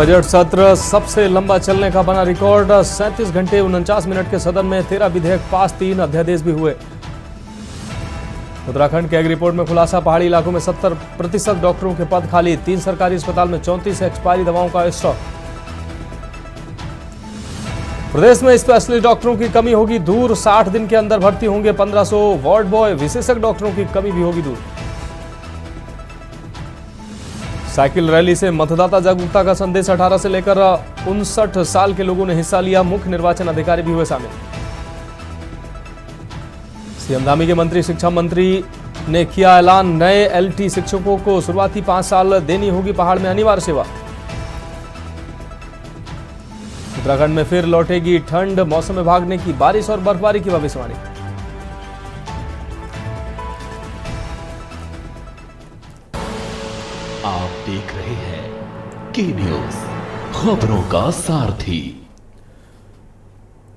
Budget सत्र सबसे लंबा चलने का बना रिकॉर्ड। 37 घंटे 49 मिनट के सदन में 13 विधेयक पास, 3 अध्यादेश भी हुए। उत्तराखंड के एग रिपोर्ट में खुलासा, पहाड़ी इलाकों में 70% डॉक्टरों के पद खाली, 3 सरकारी अस्पताल में 34 एक्सपायरी दवाओं का स्टॉक। प्रदेश में स्पेशलिस्ट डॉक्टरों की कमी होगी दूर, 60 दिन के अंदर भर्ती होंगे 1500 वार्ड बॉय, विशेषज्ञ डॉक्टरों की कमी भी होगी दूर। साइकिल रैली से मतदाता जागरूकता का संदेश, 18 से लेकर 59 साल के लोगों ने हिस्सा लिया, मुख्य निर्वाचन अधिकारी भी हुए शामिल। सीएम धामी के मंत्री शिक्षा मंत्री ने किया ऐलान, नए एलटी शिक्षकों को शुरुआती 5 साल देनी होगी पहाड़ में अनिवार्य सेवा। उत्तराखंड में फिर लौटेगी ठंड, मौसम विभाग ने की बारिश और बर्फबारी की भविष्यवाणी। आप देख रहे हैं के न्यूज, खबरों का सारथी।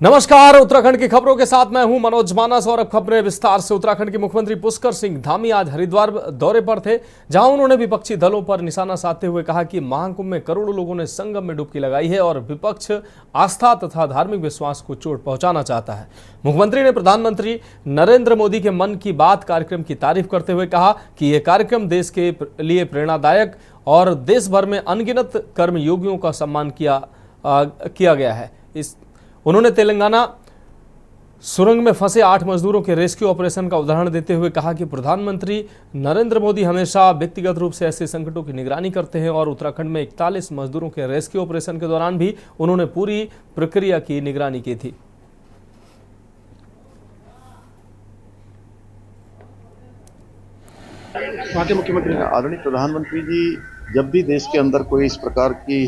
नमस्कार, उत्तराखंड की खबरों के साथ मैं हूं मनोज मानस और अब खबरें विस्तार से। उत्तराखंड के मुख्यमंत्री पुष्कर सिंह धामी आज हरिद्वार दौरे पर थे, जहां उन्होंने विपक्षी दलों पर निशाना साधते हुए कहा कि महाकुंभ में करोड़ों लोगों ने संगम में डुबकी लगाई है और विपक्ष आस्था तथा धार्मिक विश्वास को चोट पहुंचाना चाहता है। मुख्यमंत्री ने प्रधानमंत्री नरेंद्र मोदी के मन की बात कार्यक्रम की तारीफ करते हुए कहा कि यह कार्यक्रम देश के लिए प्रेरणादायक और देश भर में अनगिनत कर्मयोगियों का सम्मान किया गया है। उन्होंने तेलंगाना सुरंग में फंसे 8 मजदूरों के रेस्क्यू ऑपरेशन का उदाहरण देते हुए कहा कि प्रधानमंत्री नरेंद्र मोदी हमेशा व्यक्तिगत रूप से ऐसे संकटों की निगरानी करते हैं और उत्तराखंड में 41 मजदूरों के रेस्क्यू ऑपरेशन के दौरान भी उन्होंने पूरी प्रक्रिया की निगरानी की थी। मुख्यमंत्री आदरणीय प्रधानमंत्री जी जब भी देश के अंदर कोई इस प्रकार की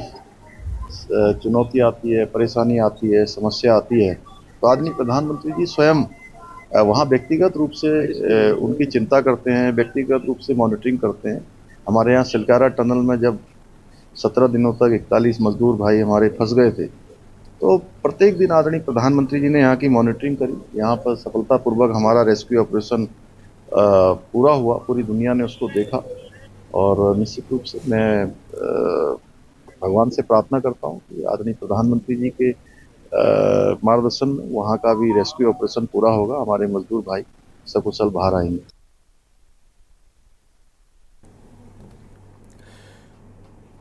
चुनौती आती है, परेशानी आती है, समस्या आती है, तो आदरणीय प्रधानमंत्री जी स्वयं वहाँ व्यक्तिगत रूप से उनकी चिंता करते हैं, व्यक्तिगत रूप से मॉनिटरिंग करते हैं। हमारे यहाँ सिलकारा टनल में जब 17 दिनों तक 41 मजदूर भाई हमारे फंस गए थे, तो प्रत्येक दिन आदरणीय प्रधानमंत्री जी ने यहाँ की मॉनिटरिंग करी। यहाँ पर सफलतापूर्वक हमारा रेस्क्यू ऑपरेशन पूरा हुआ, पूरी दुनिया ने उसको देखा और निश्चित रूप से मैं भगवान से प्रार्थना करता हूँ कि आदरणीय प्रधानमंत्री जी के मार्गदर्शन में वहाँ का भी रेस्क्यू ऑपरेशन पूरा होगा, हमारे मजदूर भाई सकुशल बाहर आएंगे।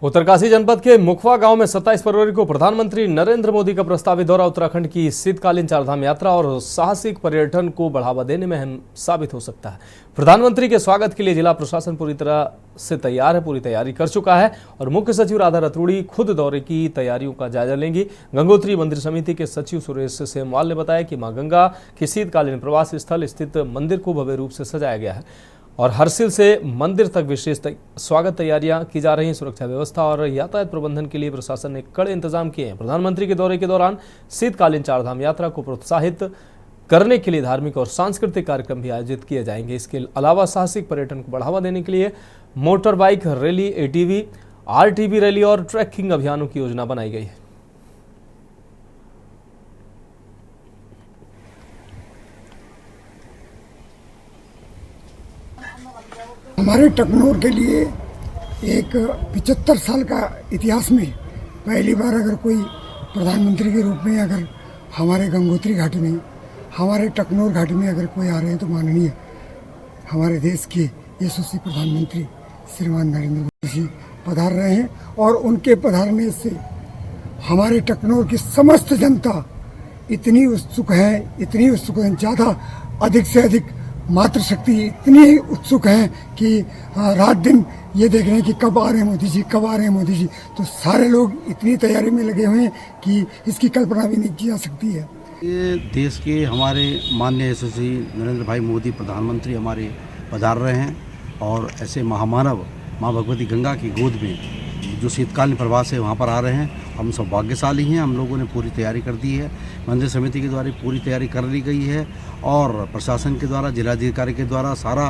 उत्तरकाशी जनपद के मुखवा गांव में 27 फरवरी को प्रधानमंत्री नरेंद्र मोदी का प्रस्तावित दौरा उत्तराखंड की शीतकालीन चारधाम यात्रा और साहसिक पर्यटन को बढ़ावा देने में अहम साबित हो सकता है। प्रधानमंत्री के स्वागत के लिए जिला प्रशासन पूरी तरह से तैयार है, पूरी तैयारी कर चुका है और मुख्य सचिव राधा रतूड़ी खुद दौरे की तैयारियों का जायजा लेंगी। गंगोत्री मंदिर समिति के सचिव सुरेश सेमवाल ने बताया कि मां गंगा के शीतकालीन प्रवास स्थल स्थित मंदिर को भव्य रूप से सजाया गया है और हरसिल से मंदिर तक विशेष स्वागत तैयारियां की जा रही हैं। सुरक्षा व्यवस्था और यातायात प्रबंधन के लिए प्रशासन ने कड़े इंतजाम किए हैं। प्रधानमंत्री के दौरे के दौरान शीतकालीन चारधाम यात्रा को प्रोत्साहित करने के लिए धार्मिक और सांस्कृतिक कार्यक्रम भी आयोजित किए जाएंगे। इसके अलावा साहसिक पर्यटन को बढ़ावा देने के लिए motor bike rally, ATV, RTV rally और ट्रैकिंग अभियानों की योजना बनाई गई है। हमारे टकनौर के लिए एक 75 साल का इतिहास में पहली बार अगर कोई प्रधानमंत्री के रूप में अगर हमारे गंगोत्री घाटी में, हमारे टकनौर घाटी में अगर कोई आ रहे हैं तो माननीय हमारे देश के यशस्वी प्रधानमंत्री श्रीमान नरेंद्र मोदी जी पधार रहे हैं और उनके पधारने से हमारे टकनौर की समस्त जनता इतनी उत्सुक है, ज़्यादा अधिक से अधिक मातृशक्ति इतनी उत्सुक है कि रात दिन ये देख रहे हैं कि कब आ रहे हैं मोदी जी, कब आ रहे हैं मोदी जी। तो सारे लोग इतनी तैयारी में लगे हुए हैं कि इसकी कल्पना भी नहीं की जा सकती है। ये देश के हमारे माननीय यशस्वी नरेंद्र भाई मोदी प्रधानमंत्री हमारे पधार रहे हैं और ऐसे महामानव माँ भगवती गंगा की गोद में जो शीतकालीन प्रवास है वहाँ पर आ रहे हैं। हम सौभाग्यशाली हैं, हम लोगों ने पूरी तैयारी कर दी है, मंदिर समिति के द्वारा पूरी तैयारी कर ली गई है और प्रशासन के द्वारा, जिलाधिकारी के द्वारा सारा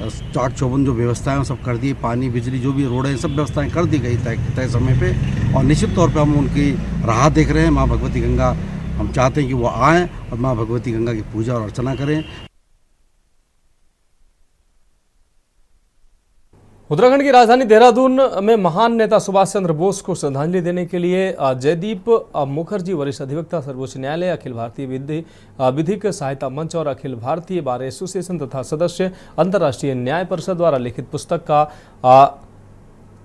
चाक चौबंद जो व्यवस्थाएं हैं सब कर दी। पानी, बिजली, जो भी रोड है सब व्यवस्थाएं कर दी गई तय समय पे और निश्चित तौर पे हम उनकी राह देख रहे हैं। माँ भगवती गंगा, हम चाहते हैं कि वो आएँ और माँ भगवती गंगा की पूजा और अर्चना करें। उत्तराखंड की राजधानी देहरादून में महान नेता सुभाष चंद्र बोस को श्रद्धांजलि देने के लिए जयदीप मुखर्जी वरिष्ठ अधिवक्ता सर्वोच्च न्यायालय, अखिल भारतीय विधिक सहायता मंच और अखिल भारतीय बार एसोसिएशन तथा सदस्य अंतर्राष्ट्रीय न्याय परिषद द्वारा लिखित पुस्तक का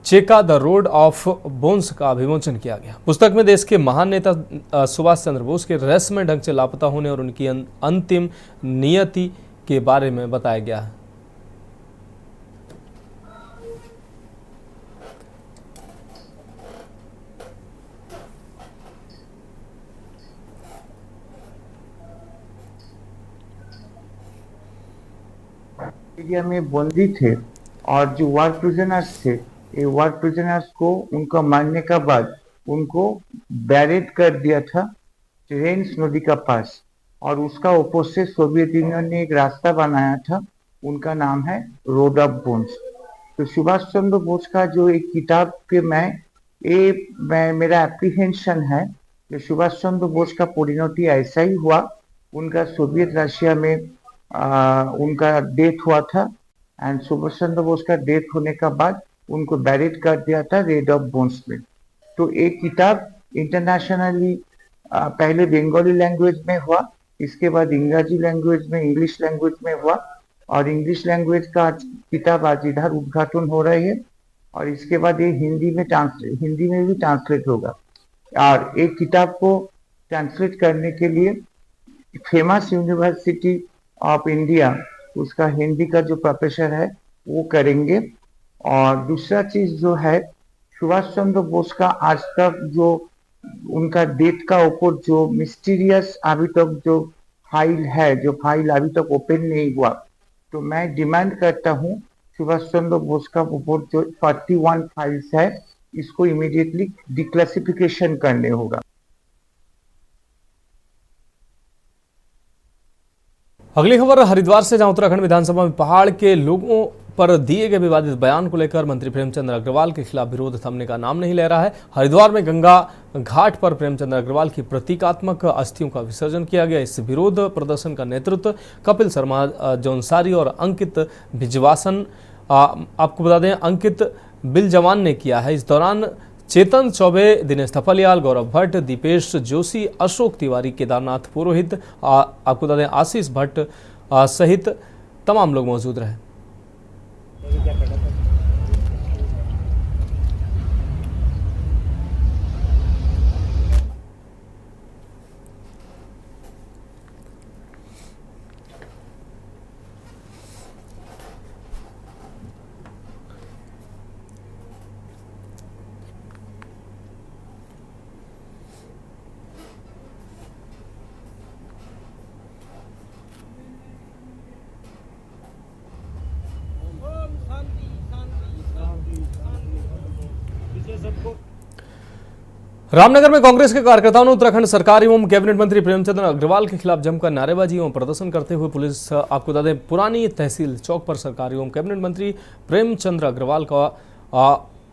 चेका द रोड ऑफ बोन्स का विमोचन किया गया। पुस्तक में देश के महान नेता सुभाष चंद्र बोस के रहस्यमय ढंग से लापता होने और उनकी अंतिम नियति के बारे में बताया गया है। इंडिया में बंदी थे और जो वार प्रिजनर्स थे, ये वार प्रिजनर्स को उनका मारने के बाद उनको बैरेड कर दिया था रेंस नदी का पास, और उसका ऊपर से सोवियत यूनियन ने एक रास्ता बनाया था, उनका नाम है रोड ऑफ बोन्स। तो सुभाष चंद्र बोस का जो एक किताब के मेरा एप्रीहेंशन है कि सुभाष चंद्र बोस का परिणति ऐसा ही हुआ। उनका सोवियत रशिया में उनका डेथ हुआ था एंड सुभाष चंद्र बोस का डेथ होने के बाद उनको बैरिड कर दिया था रेड ऑफ बोन्स में। तो एक किताब इंटरनेशनली पहले बंगाली लैंग्वेज में हुआ, इसके बाद इंग्रजी लैंग्वेज में, इंग्लिश लैंग्वेज में हुआ, और इंग्लिश लैंग्वेज का किताब आज इधर उद्घाटन हो रही है, और इसके बाद ये हिंदी में भी ट्रांसलेट होगा। और एक किताब को ट्रांसलेट करने के लिए फेमस यूनिवर्सिटी ऑफ इंडिया, उसका हिंदी का जो प्रोफेसर है वो करेंगे। और दूसरा चीज जो है, सुभाष चंद्र बोस का आज तक जो उनका डेथ का ऊपर जो मिस्टीरियस अभी तक जो फाइल अभी तक ओपन नहीं हुआ, तो मैं डिमांड करता हूँ सुभाष चंद्र बोस का ऊपर जो 41 फाइल्स है, इसको इमीडिएटली डिक्लासिफिकेशन करने होगा। अगली खबर हरिद्वार से, जहां उत्तराखंड विधानसभा में पहाड़ के लोगों पर दिए गए विवादित बयान को लेकर मंत्री प्रेमचंद अग्रवाल के खिलाफ विरोध थमने का नाम नहीं ले रहा है। हरिद्वार में गंगा घाट पर प्रेमचंद अग्रवाल की प्रतीकात्मक अस्थियों का विसर्जन किया गया। इस विरोध प्रदर्शन का नेतृत्व कपिल शर्मा जौनसारी और अंकित भिजवासन, आपको बता दें अंकित बिलजवान ने किया है। इस दौरान चेतन चौबे, दिनेश थपलियाल, गौरव भट्ट, दीपेश जोशी, अशोक तिवारी, केदारनाथ पुरोहित, आपको बता दें आशीष भट्ट सहित तमाम लोग मौजूद रहे। रामनगर में कांग्रेस के कार्यकर्ताओं ने उत्तराखंड सरकार एवं कैबिनेट मंत्री प्रेमचंद अग्रवाल के खिलाफ जमकर नारेबाजी एवं प्रदर्शन करते हुए पुलिस, आपको बता दें, पुरानी तहसील चौक पर सरकार एवं कैबिनेट मंत्री प्रेमचंद अग्रवाल का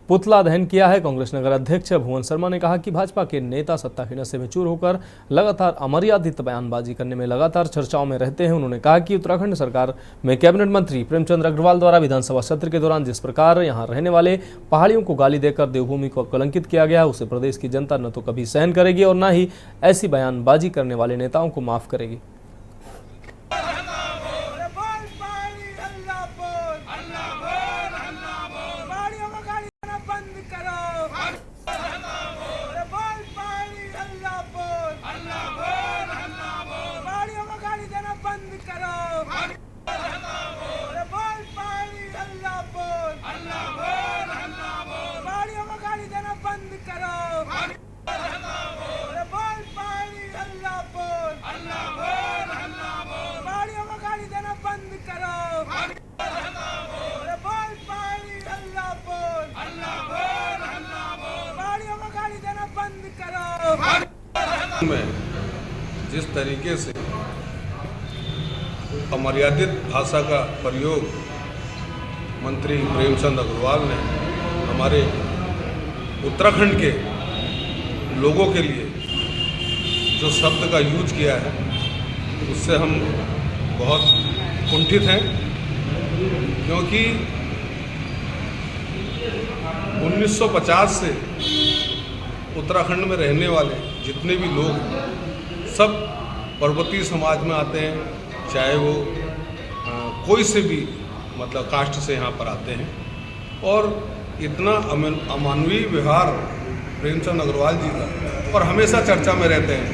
पुतला दहन किया है। कांग्रेस नगर अध्यक्ष भुवन शर्मा ने कहा कि भाजपा के नेता सत्ता के नशे में चूर होकर लगातार अमर्यादित बयानबाजी करने में लगातार चर्चाओं में रहते हैं। उन्होंने कहा कि उत्तराखंड सरकार में कैबिनेट मंत्री प्रेमचंद अग्रवाल द्वारा विधानसभा सत्र के दौरान जिस प्रकार यहां रहने वाले पहाड़ियों को गाली देकर देवभूमि को कलंकित किया गया, उसे प्रदेश की जनता न तो कभी सहन करेगी और न ही ऐसी बयानबाजी करने वाले नेताओं को माफ करेगी। में जिस तरीके से अमर्यादित भाषा का प्रयोग मंत्री प्रेमचंद अग्रवाल ने हमारे उत्तराखंड के लोगों के लिए जो शब्द का यूज किया है, उससे हम बहुत कुंठित हैं, क्योंकि 1950 से उत्तराखंड में रहने वाले जितने भी लोग हैं सब पर्वतीय समाज में आते हैं, चाहे वो कोई से भी मतलब कास्ट से यहाँ पर आते हैं। और इतना अमानवीय व्यवहार प्रेमचंद अग्रवाल जी का और हमेशा चर्चा में रहते हैं।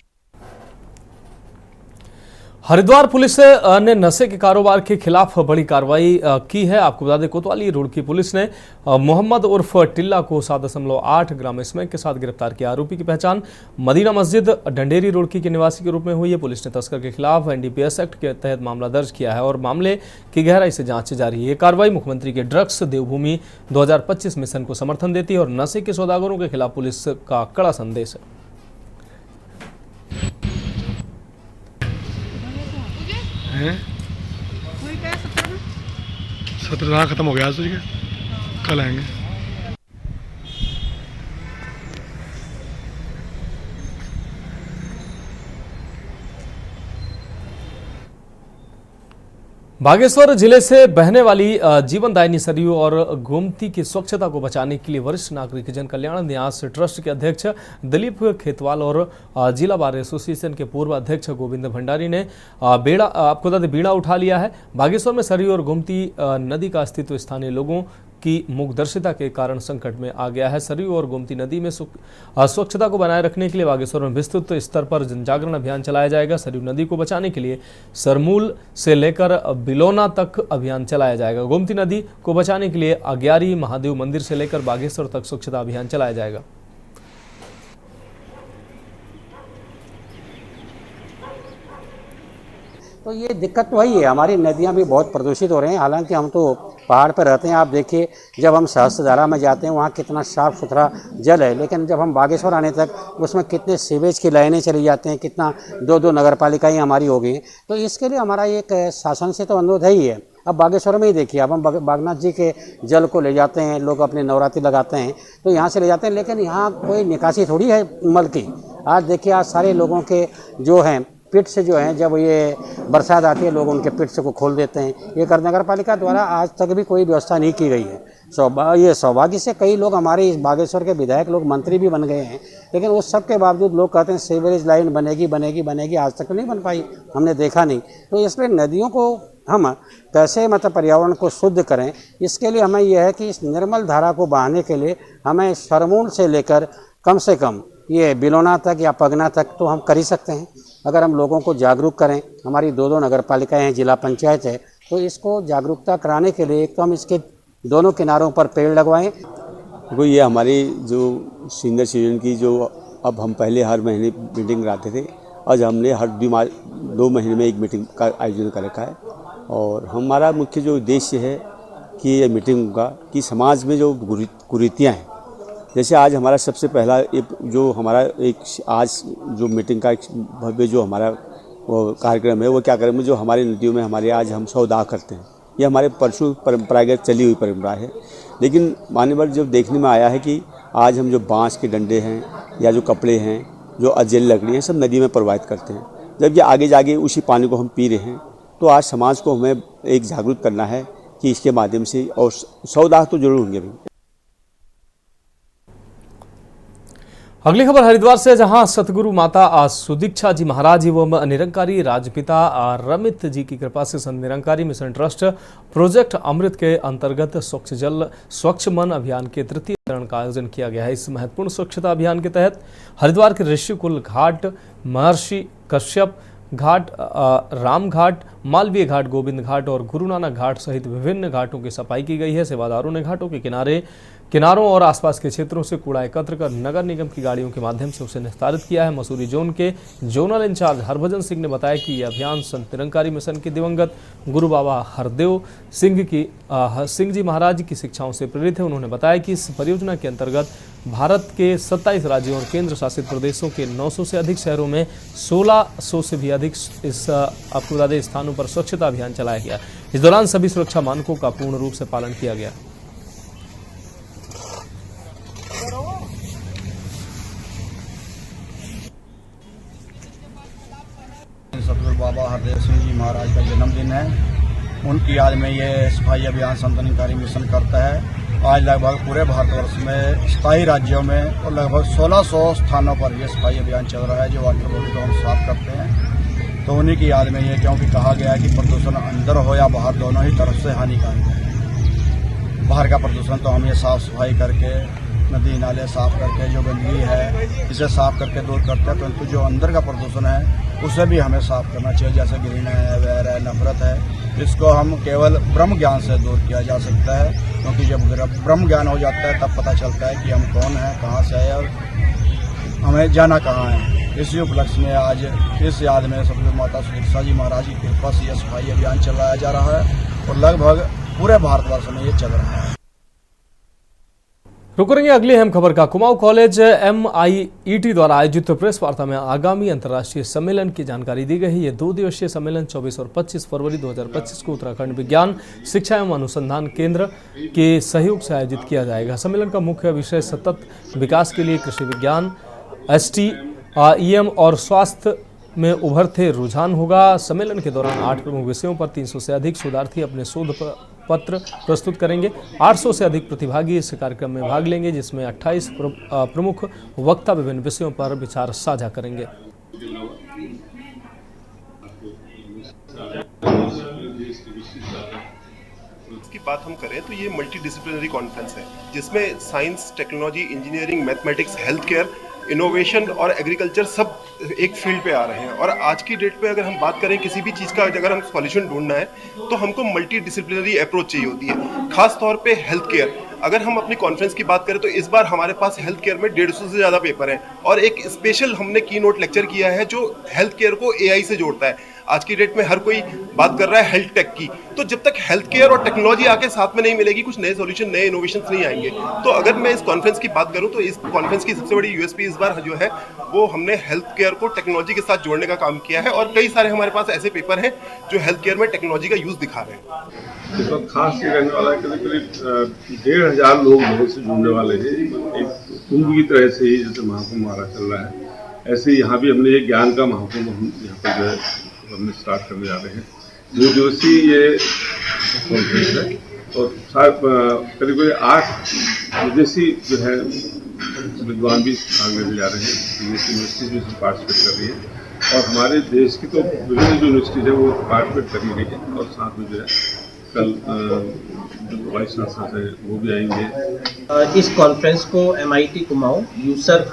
हरिद्वार पुलिस ने नशे के कारोबार के खिलाफ बड़ी कार्रवाई की है। आपको बता दें, कोतवाली रुड़की पुलिस ने मोहम्मद उर्फ टिल्ला को 7.8 ग्राम स्मैक के साथ गिरफ्तार किया। आरोपी की पहचान मदीना मस्जिद डंडेरी रुड़की के निवासी के रूप में हुई है। पुलिस ने तस्कर के खिलाफ NDPS एक्ट के तहत मामला दर्ज किया है और मामले की गहराई से जांच जारी है। ये कार्रवाई मुख्यमंत्री के ड्रग्स देवभूमि 2025 मिशन को समर्थन देती है और नशे के सौदागरों के खिलाफ पुलिस का कड़ा संदेश है। सत्रह खत्म हो गया आज, कल आएंगे। बागेश्वर जिले से बहने वाली जीवनदायिनी सरयू और गोमती की स्वच्छता को बचाने के लिए वरिष्ठ नागरिक जन कल्याण न्यास ट्रस्ट के अध्यक्ष दिलीप खेतवाल और जिला बार एसोसिएशन के पूर्व अध्यक्ष गोविंद भंडारी ने आपको बता दें बीड़ा उठा लिया है। बागेश्वर में सरयू और गोमती नदी का अस्तित्व स्थानीय लोगों की मुखदर्शिता के कारण संकट में आ गया है। सरयू और गोमती नदी में स्वच्छता को बनाए रखने के लिए बागेश्वर में विस्तृत स्तर पर जन जागरण अभियान चलाया जाएगा। सरयू नदी को बचाने के लिए सरमूल से लेकर बिलोना तक अभियान चलाया जाएगा। गोमती नदी को बचाने के लिए अग्यारी महादेव मंदिर से लेकर बागेश्वर तक स्वच्छता अभियान चलाया जाएगा। तो ये दिक्कत वही है, हमारी नदियाँ भी बहुत प्रदूषित हो रही हैं। हालांकि हम तो पहाड़ पर रहते हैं, आप देखिए जब हम सहस्त्रधारा में जाते हैं वहाँ कितना साफ़ सुथरा जल है, लेकिन जब हम बागेश्वर आने तक उसमें कितने सीवेज की लाइनें चली जाते हैं, कितना 2-2 नगर पालिकाएँ हमारी हो गई हैं। तो इसके लिए हमारा एक शासन से तो अनुरोध है ही है। अब बागेश्वर में ही देखिए, अब हम बागनाथ जी के जल को ले जाते हैं, लोग अपने नवरात्रि लगाते हैं तो यहाँ से ले जाते हैं, लेकिन यहाँ कोई निकासी थोड़ी है मल की। आज देखिए, आज सारे लोगों के जो हैं पिट से जो है, जब ये बरसात आती है लोग उनके पिट से को खोल देते हैं। ये कर नगर पालिका द्वारा आज तक भी कोई व्यवस्था नहीं की गई है। ये सौभाग्य से कई लोग हमारे इस बागेश्वर के विधायक लोग मंत्री भी बन गए हैं, लेकिन उस सब के बावजूद लोग कहते हैं सीवरेज लाइन बनेगी बनेगी बनेगी, आज तक नहीं बन पाई, हमने देखा नहीं। तो इसलिए नदियों को हम कैसे मतलब पर्यावरण को शुद्ध करें, इसके लिए हमें यह है कि इस निर्मल धारा को बहाने के लिए हमें सरमूल से लेकर कम से कम ये बिलोना तक या पगना तक तो हम कर ही सकते हैं। अगर हम लोगों को जागरूक करें, हमारी 2-2 नगर पालिकाएँ हैं, जिला पंचायत है, तो इसको जागरूकता कराने के लिए तो हम इसके दोनों किनारों पर पेड़ लगवाएं। देखो, ये हमारी जो सीनियर सिटीजन की जो अब हम पहले हर महीने मीटिंग कराते थे, आज हमने हर 2 महीने में एक मीटिंग का आयोजन कर रखा है। और हमारा मुख्य जो उद्देश्य है कि ये मीटिंग का कि समाज में जो कुरीतियाँ हैं, जैसे आज हमारा सबसे पहला जो हमारा एक आज जो मीटिंग का भव्य जो हमारा वो कार्यक्रम है, वो क्या करें, जो हमारी नदियों में हमारे आज हम सौदा करते हैं, ये हमारे परसों परंपरागत चली हुई परंपरा है। लेकिन मान्यवर जब देखने में आया है कि आज हम जो बांस के डंडे हैं या जो कपड़े हैं, जो अजेल लकड़ी हैं, सब नदी में प्रवाहित करते हैं, जबकि आगे जाके उसी पानी को हम पी रहे हैं। तो आज समाज को हमें एक जागरूक करना है कि इसके माध्यम से, और सौदा तो जरूर होंगे भी। अगली खबर हरिद्वार से, जहां सतगुरु माता सुदीक्षा जी महाराज एवं निरंकारी राजपिता रमित जी की कृपा से Sant Nirankari mission trust project अमृत के अंतर्गत स्वच्छ जल स्वच्छ मन अभियान के 3य चरण का आयोजन किया गया है। इस महत्वपूर्ण स्वच्छता अभियान के तहत हरिद्वार के ऋषिकुल घाट, महर्षि कश्यप घाट, राम घाट, मालवीय घाट, गोविंद घाट और गुरु नानक घाट सहित विभिन्न घाटों की सफाई की गई है। सेवादारों ने घाटों के किनारों और आसपास के क्षेत्रों से कूड़ा एकत्र कर नगर निगम की गाड़ियों के माध्यम से उसे निस्तारित किया है। मसूरी जोन के जोनल इंचार्ज हरभजन सिंह ने बताया कि यह अभियान संत निरंकारी मिशन के दिवंगत गुरु बाबा हरदेव सिंह जी महाराज की शिक्षाओं से प्रेरित है। उन्होंने बताया कि इस परियोजना के अंतर्गत भारत के 27 राज्यों और केंद्र शासित प्रदेशों के 900 से अधिक शहरों में 1600 से भी अधिक इस आपको बता दें स्थानों पर स्वच्छता अभियान चलाया गया। इस दौरान सभी सुरक्षा मानकों का पूर्ण रूप से पालन किया गया। सतगुरु बाबा हरदेव सिंह जी महाराज का जन्मदिन है, उनकी याद में ये सफाई अभियान संत निरंकारी मिशन करता है। आज लगभग पूरे भारतवर्ष में 27 राज्यों में और लगभग 1600 स्थानों पर ये सफाई अभियान चल रहा है, जो वाटर बॉडी को हम साफ करते हैं। तो उन्हीं की याद में ये, क्योंकि कहा गया है कि प्रदूषण अंदर हो या बाहर, दोनों ही तरफ से हानिकारक है। बाहर का प्रदूषण तो हम ये साफ सफाई करके, नदी नाले साफ करके, जो गंदगी है इसे साफ करके दूर करते हैं, परंतु जो अंदर का प्रदूषण है उसे भी हमें साफ करना चाहिए, जैसे घृणा है, वैर है, नफरत है। इसको हम केवल ब्रह्म ज्ञान से दूर किया जा सकता है, क्योंकि जब ब्रह्म ज्ञान हो जाता है तब पता चलता है कि हम कौन हैं, कहाँ से आए और हमें जाना कहाँ है। इसी उपलक्ष्य में आज इस याद में सतगुरु माता सुदीक्षा जी महाराज की कृपा से यह सफाई अभियान चलाया जा रहा है और लगभग पूरे भारतवर्ष में ये चल रहा है। रुक करेंगे अगली अहम खबर का। कुमाऊं कॉलेज MIET द्वारा आयोजित प्रेस वार्ता में आगामी अंतर्राष्ट्रीय सम्मेलन की जानकारी दी गई। ये 2 दिवसीय सम्मेलन 24 और 25 फरवरी 2025 को उत्तराखंड विज्ञान शिक्षा एवं अनुसंधान केंद्र के सहयोग से आयोजित किया जाएगा। सम्मेलन का मुख्य विषय सतत विकास के लिए कृषि विज्ञान, STEM और स्वास्थ्य में उभरते रुझान होगा। सम्मेलन के दौरान 8 प्रमुख विषयों पर 300 से अधिक शोधार्थी अपने शोध पत्र प्रस्तुत करेंगे। 800 से अधिक प्रतिभागी इस कार्यक्रम में भाग लेंगे, जिसमें 28 प्रमुख वक्ता विभिन्न विषयों पर विचार साझा करेंगे। की बात हम करें तो ये मल्टी डिसिप्लिनरी कॉन्फ्रेंस है, जिसमें science, technology, engineering, mathematics, health care, innovation और एग्रीकल्चर सब एक फील्ड पे आ रहे हैं। और आज की डेट पे अगर हम बात करें किसी भी चीज़ का, अगर हम सॉल्यूशन ढूंढना है तो हमको मल्टी डिसिप्लिनरी अप्रोच चाहिए होती है, खास तौर पे हेल्थ केयर। अगर हम अपनी कॉन्फ्रेंस की बात करें तो इस बार हमारे पास हेल्थ केयर में 150 से ज़्यादा पेपर हैं और एक स्पेशल हमने की नोट लेक्चर किया है जो हेल्थ केयर को AI से जोड़ता है। आज की डेट में हर कोई बात कर रहा है हेल्थ टेक की, तो जब तक हेल्थ केयर और टेक्नोलॉजी आके साथ में नहीं मिलेगी, कुछ नए सॉल्यूशन, नए इनोवेशंस नहीं आएंगे। तो अगर मैं इस कॉन्फ्रेंस की बात करूं तो इस कॉन्फ्रेंस की सबसे बड़ी USP इस बार जो है वो हमने हेल्थ केयर को टेक्नोलॉजी के साथ जोड़ने का काम किया है और कई सारे हमारे पास ऐसे पेपर हैं जो हेल्थ केयर में टेक्नोलॉजी का यूज दिखा रहे हैं। तो खास ये रहने वाला है, करीब 1500 लोग बहुत से जुड़ने वाले हैं। एक कुंभ की तरह से ही जैसे महाकुंभ हमारा चल रहा है, ऐसे यहाँ भी हमने एक ज्ञान का महाकुंभ हम यहाँ पर जो है हमने स्टार्ट करने जा रहे हैं। 2 दिवसीय ये कॉन्फ्रेंस है और करीब 8 विदेशी जो है विद्वान भी भाग लेने जा रहे हैं, यूनिवर्सिटीज भी पार्टिसिपेट कर रही है और हमारे देश की तो विभिन्न जो यूनिवर्सिटीज है वो पार्टिसिपेट कर ही रही है। और साथ में जो है कल जो वाइस चांसलर है वो भी आएंगे। इस कॉन्फ्रेंस को MIT कुमाऊं यूसर्क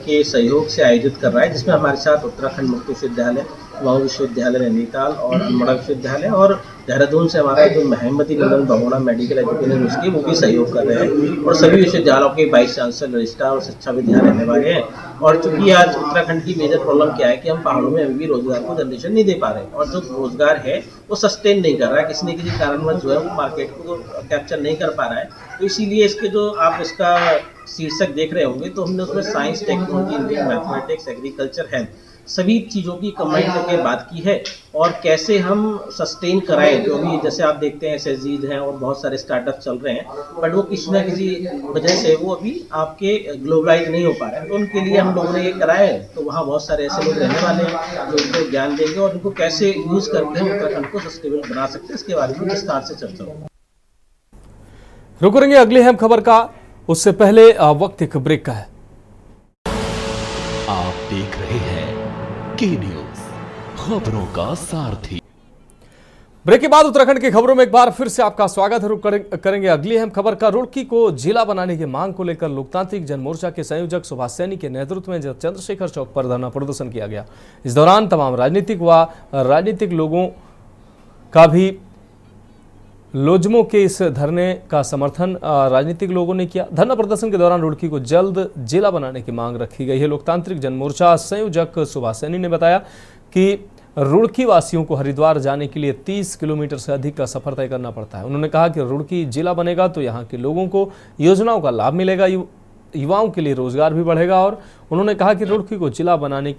के सहयोग से आयोजित कर रहा है, जिसमें हमारे साथ उत्तराखंड मुक्त विश्वविद्यालय, कुमाऊं विश्वविद्यालय नैनीताल और अल्मोड़ा विश्वविद्यालय और देहरादून से हमारा जो Hemvati Nandan Bahuguna medical education university वो भी सहयोग कर रहे हैं और सभी विश्वविद्यालयों के वाइस चांसलर, रजिस्ट्रार और शिक्षा विद्या रहने वाले हैं। और चूंकि आज उत्तराखंड की मेजर प्रॉब्लम क्या है कि हम पहाड़ों में अभी भी रोजगार को जनरेशन नहीं दे पा रहे और जो रोजगार है वो सस्टेन नहीं कर रहा है, किसी न किसी कारणवश जो है वो मार्केट को कैप्चर नहीं कर पा रहा है। तो इसीलिए इसके जो आप इसका शीर्षक देख रहे होंगे तो हमने उसमें science, technology, engineering, mathematics, agriculture, health सभी चीज़ों की कंबाइन करके बात की है और कैसे हम सस्टेन कराएं। जो भी जैसे आप देखते हैं SSGs हैं और बहुत सारे स्टार्टअप चल रहे हैं, बट वो किसी न किसी वजह से वो अभी आपके ग्लोबलाइज नहीं हो पा रहे हैं। तो उनके लिए हम लोगों ने ये कराए, तो वहाँ बहुत सारे ऐसे लोग रहने वाले हैं जो उनको ज्ञान देंगे और उनको कैसे यूज़ करके हम उत्तराखंड को सस्टेनेबल बना सकते हैं, इसके बारे में विस्तार से चर्चा होगी। रुक करेंगे अगली अहम खबर का, उससे पहले वक्त एक ब्रेक का है। आप देख रहे हैं के न्यूज, खबरों का सारथी। ब्रेक के बाद उत्तराखंड की खबरों में एक बार फिर से आपका स्वागत है। रुक करेंगे अगली अहम खबर का। रुड़की को जिला बनाने की मांग को लेकर लोकतांत्रिक जनमोर्चा के संयोजक सुभाष सैनी के नेतृत्व में चंद्रशेखर चौक पर धरना प्रदर्शन किया गया। इस दौरान तमाम राजनीतिक लोगों का भी लोजमों के इस धरने का समर्थन राजनीतिक लोगों ने किया। धरना प्रदर्शन के दौरान रुड़की को जल्द जिला बनाने की मांग रखी गई है। लोकतांत्रिक जनमोर्चा संयोजक सुभाष सैनी ने बताया कि रुड़की वासियों को हरिद्वार जाने के लिए 30 किलोमीटर से अधिक का सफर तय करना पड़ता है। उन्होंने कहा कि रुड़की जिला बनेगा तो यहाँ के लोगों को योजनाओं का लाभ मिलेगा, युवाओं के लिए रोजगार भी बढ़ेगा। और उन्होंने कहा कि रुड़की को जिला बनाने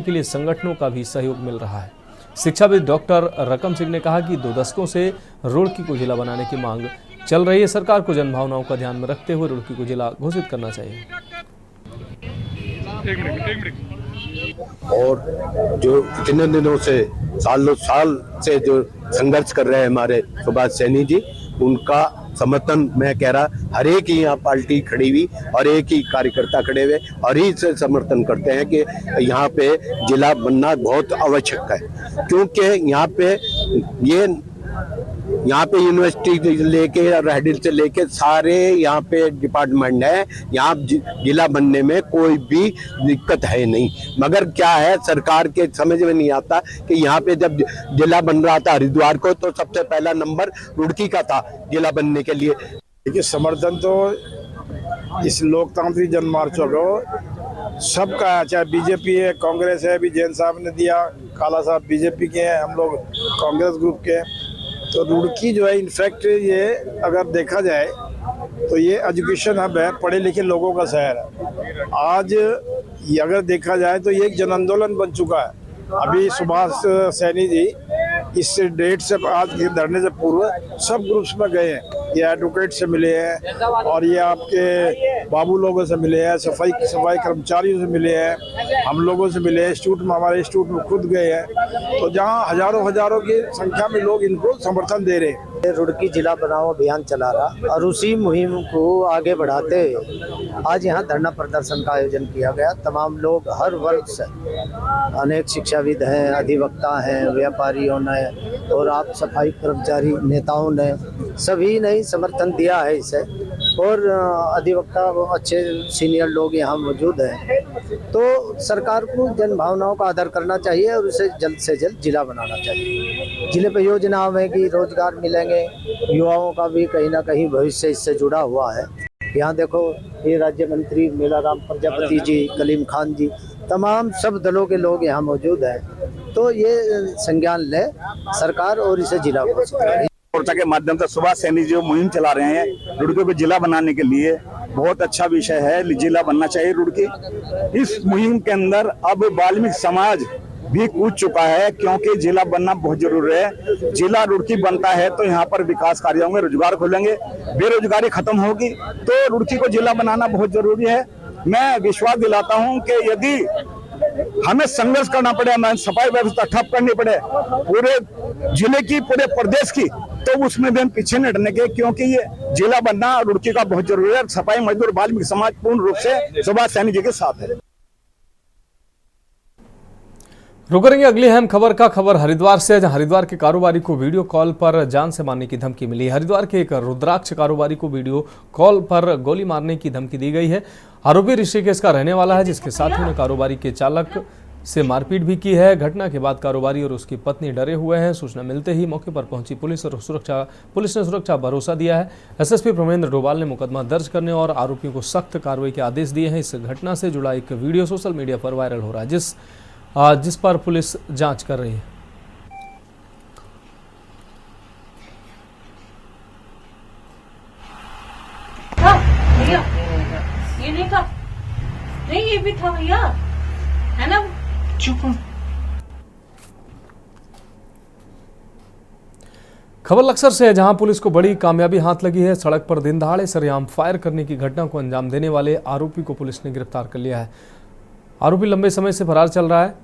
के लिए संगठनों का भी सहयोग मिल रहा है। शिक्षाविद डॉक्टर रकम सिंह ने कहा कि 2 दशकों से रुड़की को जिला बनाने की मांग चल रही है। सरकार को जनभावनाओं का ध्यान में रखते हुए रुड़की को जिला घोषित करना चाहिए। और जो इतने दिनों से साल से जो संघर्ष कर रहे हैं हमारे सुभाष सैनी जी, उनका समर्थन मैं कह रहा, हर एक ही यहाँ पार्टी खड़ी हुई और एक ही कार्यकर्ता खड़े हुए और ही से समर्थन करते हैं कि यहाँ पे जिला बनना बहुत आवश्यक है, क्योंकि यहाँ पे यूनिवर्सिटी लेके रेहडिल से लेके सारे यहाँ पे डिपार्टमेंट है, यहाँ जिला बनने में कोई भी दिक्कत है नहीं। मगर क्या है, सरकार के समझ में नहीं आता कि यहाँ पे जब जिला बन रहा था हरिद्वार को, तो सबसे पहला नंबर रुड़की का था जिला बनने के लिए। देखिए, समर्थन तो इस लोकतांत्रिक जनमार्चों को सबका है, चाहे बीजेपी है, कांग्रेस है, अभी जैन साहब ने दिया, काला साहब बीजेपी के हैं, हम लोग कांग्रेस ग्रुप के हैं। तो रुड़की जो है, इनफैक्ट ये अगर देखा जाए तो ये एजुकेशन हब है, पढ़े लिखे लोगों का शहर है। आज ये अगर देखा जाए तो ये एक जन आंदोलन बन चुका है। अभी सुभाष सैनी जी इस डेट से, आज के धरने से पूर्व सब ग्रुप्स में गए हैं। ये एडवोकेट से मिले हैं और ये आपके बाबू लोगों से मिले हैं, सफाई कर्मचारियों से मिले हैं, हम लोगों से मिले हैं, इंस्टीट्यूट में, हमारे इंस्टीट्यूट में खुद गए हैं। तो जहाँ हजारों की संख्या में लोग इनको समर्थन दे रहे हैं। रुड़की जिला बनाओ अभियान चला रहा और उसी मुहिम को आगे बढ़ाते आज यहाँ धरना प्रदर्शन का आयोजन किया गया। तमाम लोग हर वर्ग से, अनेक शिक्षाविद हैं, अधिवक्ता हैं, व्यापारियों ने और आप सफाई कर्मचारी नेताओं ने, सभी ने समर्थन दिया है इसे। और अधिवक्ता अच्छे सीनियर लोग यहाँ मौजूद हैं। तो सरकार को जन भावनाओं का आदर करना चाहिए और उसे जल्द से जल्द जिला बनाना चाहिए। जिले पे योजनाओं में कि रोजगार मिलेंगे, युवाओं का भी कहीं ना कहीं भविष्य इससे जुड़ा हुआ है। यहाँ देखो, ये राज्य मंत्री मेलाराम प्रजापति जी, कलीम खान जी, तमाम सब दलों के लोग यहाँ मौजूद हैं। तो ये संज्ञान ले सरकार और इसे जिला मोर्चा के माध्यम से सुभाष सैनी जो मुहिम चला रहे हैं रुड़की को जिला बनाने के लिए, बहुत अच्छा विषय है। जिला बनना चाहिए रुड़की। इस मुहिम के अंदर अब वाल्मीकि समाज भी कूद चुका है, क्योंकि जिला बनना बहुत जरूरी है। जिला रुड़की बनता है तो यहाँ पर विकास कार्यों में रोजगार खुलेंगे, बेरोजगारी खत्म होगी। तो रुड़की को जिला बनाना बहुत जरूरी है। मैं विश्वास दिलाता हूँ कि यदि हमें संघर्ष करना पड़े, हमें सफाई व्यवस्था ठप करनी पड़े पूरे जिले की, पूरे प्रदेश की, तो उसमें भी हम पीछे नहीं हटने के, क्योंकि ये जिला बनना रुड़की का बहुत जरूरी है। सफाई मजदूर वाल्मीकि समाज पूर्ण रूप से सुभाष सैनी जी के साथ है। रुक करेंगे अगली अहम खबर का। खबर हरिद्वार से, जहां हरिद्वार के कारोबारी को वीडियो कॉल पर जान से मारने की धमकी मिली। हरिद्वार के एक रुद्राक्ष कारोबारी को वीडियो कॉल पर गोली मारने की धमकी दी गई है। आरोपी ऋषिकेश का रहने वाला है, जिसके साथियों ने कारोबारी के चालक से मारपीट भी की है। घटना के बाद कारोबारी और उसकी पत्नी डरे हुए हैं। सूचना मिलते ही मौके पर पहुंची पुलिस ने सुरक्षा भरोसा दिया है। एसएसपी प्रमेंद्र डोभाल ने मुकदमा दर्ज करने और आरोपियों को सख्त कार्रवाई के आदेश दिए हैं। इस घटना से जुड़ा एक वीडियो सोशल मीडिया पर वायरल हो रहा है, जिस पर पुलिस जांच कर रही है। भैया, ये नहीं था, नहीं ये भी था भैया, है ना? चुप। खबर लक्सर से है, जहां पुलिस को बड़ी कामयाबी हाथ लगी है। सड़क पर दिन दहाड़े सरेआम फायर करने की घटना को अंजाम देने वाले आरोपी को पुलिस ने गिरफ्तार कर लिया है। आरोपी लंबे समय से फरार चल रहा है।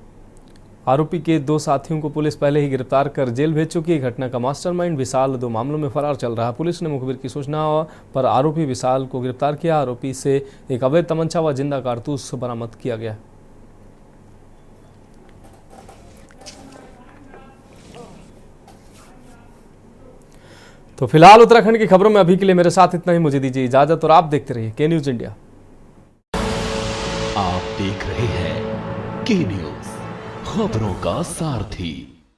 आरोपी के 2 साथियों को पुलिस पहले ही गिरफ्तार कर जेल भेज चुकी है। घटना का मास्टरमाइंड विशाल 2 मामलों में फरार चल रहा है। पुलिस ने मुखबिर की सूचना पर आरोपी विशाल को गिरफ्तार किया। आरोपी से एक अवैध तमंचा व जिंदा कारतूस बरामद किया गया। तो फिलहाल उत्तराखंड की खबरों में अभी के लिए मेरे साथ इतना ही। मुझे दीजिए इजाजत और आप देखते रहिए के न्यूज इंडिया। आप देख रहे हैं के न्यूज, खबरों का सारथी।